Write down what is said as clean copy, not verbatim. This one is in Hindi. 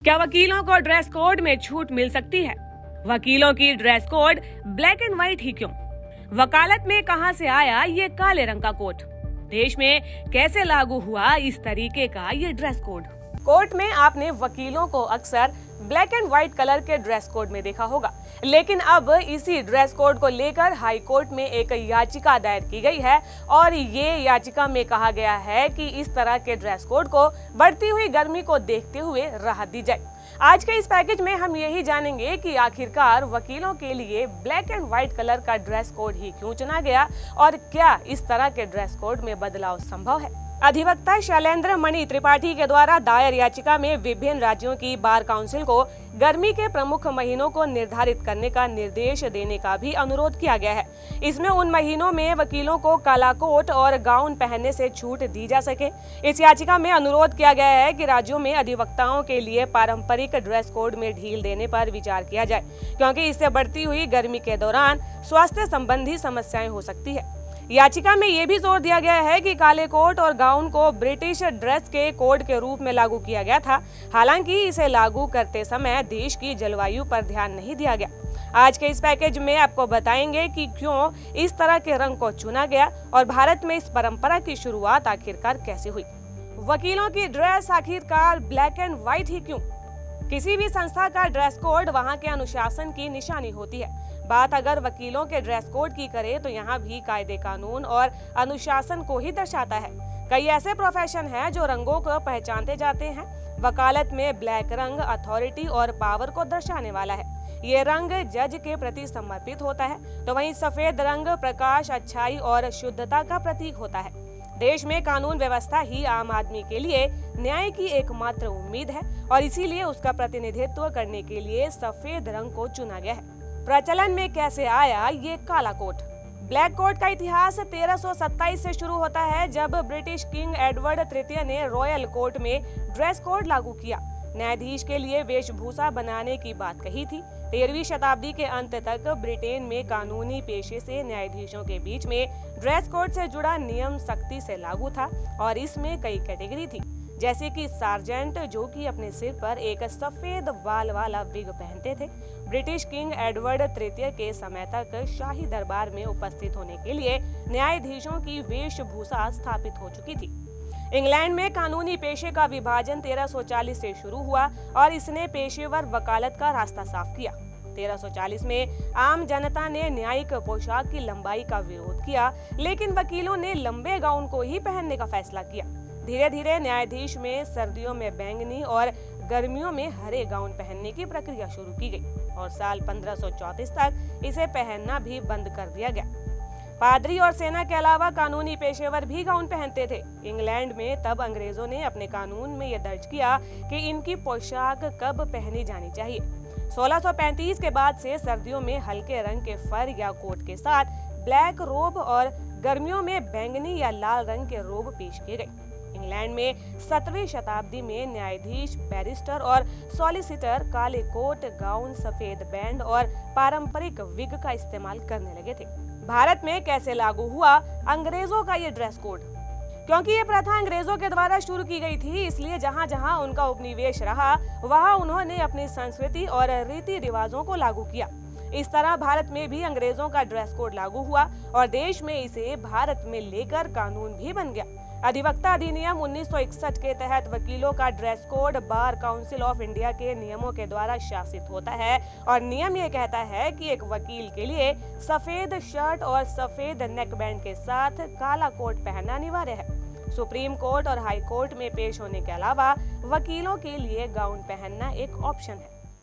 क्या वकीलों को ड्रेस कोड में छूट मिल सकती है? वकीलों की dress code black and white ही क्यों? वकालत में कहां से आया ये काले रंग का कोट? देश में कैसे लागू हुआ इस तरीके का ये ड्रेस कोड? कोर्ट में आपने वकीलों को अक्सर ब्लैक एंड व्हाइट कलर के ड्रेस कोड में देखा होगा, लेकिन अब इसी ड्रेस कोड को लेकर हाई कोर्ट में एक याचिका दायर की गई है और ये याचिका में कहा गया है कि इस तरह के ड्रेस कोड को बढ़ती हुई गर्मी को देखते हुए राहत दी जाए। आज के इस पैकेज में हम यही जानेंगे कि आखिरकार वकीलों के लिए ब्लैक एंड व्हाइट कलर का ड्रेस कोड ही क्यों चुना गया और क्या इस तरह के ड्रेस कोड में बदलाव संभव है। अधिवक्ता शैलेंद्र मणि त्रिपाठी के द्वारा दायर याचिका में विभिन्न राज्यों की बार काउंसिल को गर्मी के प्रमुख महीनों को निर्धारित करने का निर्देश देने का भी अनुरोध किया गया है। इसमें उन महीनों में वकीलों को काला कोट और गाउन पहनने से छूट दी जा सके। इस याचिका में अनुरोध किया गया है कि राज्यों में अधिवक्ताओं के लिए पारंपरिक ड्रेस कोड में ढील देने पर विचार किया जाए, क्योंकि इससे बढ़ती हुई गर्मी के दौरान स्वास्थ्य संबंधी समस्याएं हो सकती है। याचिका में ये भी जोर दिया गया है कि काले कोट और गाउन को ब्रिटिश ड्रेस के कोड के रूप में लागू किया गया था, हालांकि इसे लागू करते समय देश की जलवायु पर ध्यान नहीं दिया गया। आज के इस पैकेज में आपको बताएंगे कि क्यों इस तरह के रंग को चुना गया और भारत में इस परंपरा की शुरुआत आखिरकार कैसे हुई। वकीलों की ड्रेस आखिरकार ब्लैक एंड व्हाइट ही क्यों? किसी भी संस्था का ड्रेस कोड वहां के अनुशासन की निशानी होती है। बात अगर वकीलों के ड्रेस कोड की करें तो यहाँ भी कायदे कानून और अनुशासन को ही दर्शाता है। कई ऐसे प्रोफेशन हैं जो रंगों को पहचानते जाते हैं। वकालत में ब्लैक रंग अथॉरिटी और पावर को दर्शाने वाला है। ये रंग जज के प्रति समर्पित होता है, तो वहीं सफेद रंग प्रकाश, अच्छाई और शुद्धता का प्रतीक होता है। देश में कानून व्यवस्था ही आम आदमी के लिए न्याय की एकमात्र उम्मीद है और इसीलिए उसका प्रतिनिधित्व करने के लिए सफेद रंग को चुना गया है। प्रचलन में कैसे आया ये काला कोट? ब्लैक कोट का इतिहास 1327 से शुरू होता है, जब ब्रिटिश किंग एडवर्ड तृतीय ने रॉयल कोर्ट में ड्रेस कोड लागू किया। न्यायाधीश के लिए वेशभूषा बनाने की बात कही थी। 13वीं शताब्दी के अंत तक ब्रिटेन में कानूनी पेशे से न्यायाधीशों के बीच में ड्रेस कोड से जुड़ा नियम सख्ती से लागू था और इसमें कई कैटेगरी थी, जैसे कि सार्जेंट, जो कि अपने सिर पर एक सफेद बाल वाला विग पहनते थे। ब्रिटिश किंग एडवर्ड तृतीय के समय तक शाही दरबार में उपस्थित होने के लिए न्यायाधीशों की वेशभूषा स्थापित हो चुकी थी। इंग्लैंड में कानूनी पेशे का विभाजन 1340 से शुरू हुआ और इसने पेशेवर वकालत का रास्ता साफ किया। 1340 में आम जनता ने न्यायिक पोशाक की लंबाई का विरोध किया, लेकिन वकीलों ने लंबे गाउन को ही पहनने का फैसला किया। धीरे धीरे न्यायाधीश में सर्दियों में बैंगनी और गर्मियों में हरे गाउन पहनने की प्रक्रिया शुरू की गई और साल 1534 तक इसे पहनना भी बंद कर दिया गया। पादरी और सेना के अलावा कानूनी पेशेवर भी गाउन पहनते थे। इंग्लैंड में तब अंग्रेजों ने अपने कानून में यह दर्ज किया कि इनकी पोशाक कब पहनी जानी चाहिए। 1635 के बाद से सर्दियों में हल्के रंग के फर या कोट के साथ ब्लैक रोब और गर्मियों में बैंगनी या लाल रंग के रोब पेश किए गए। इंग्लैंड में 17वीं शताब्दी में न्यायाधीश, बैरिस्टर और सॉलिसिटर काले कोट, गाउन, सफेद बैंड और पारंपरिक विग का इस्तेमाल करने लगे थे। भारत में कैसे लागू हुआ अंग्रेजों का ये ड्रेस कोड? क्योंकि ये प्रथा अंग्रेजों के द्वारा शुरू की गई थी, इसलिए जहाँ जहाँ उनका उपनिवेश रहा वहाँ उन्होंने अपनी संस्कृति और रीति रिवाजों को लागू किया। इस तरह भारत में भी अंग्रेजों का ड्रेस कोड लागू हुआ और देश में इसे भारत में लेकर कानून भी बन गया। अधिवक्ता अधिनियम 1961 के तहत वकीलों का dress code bar council of India के नियमों के द्वारा शासित होता है और नियम ये कहता है कि एक वकील के लिए सफेद शर्ट और सफेद नेक बैंड के साथ काला कोट पहनना अनिवार्य है। सुप्रीम कोर्ट और हाई कोर्ट में पेश होने के अलावा वकीलों के लिए गाउन पहनना एक ऑप्शन है।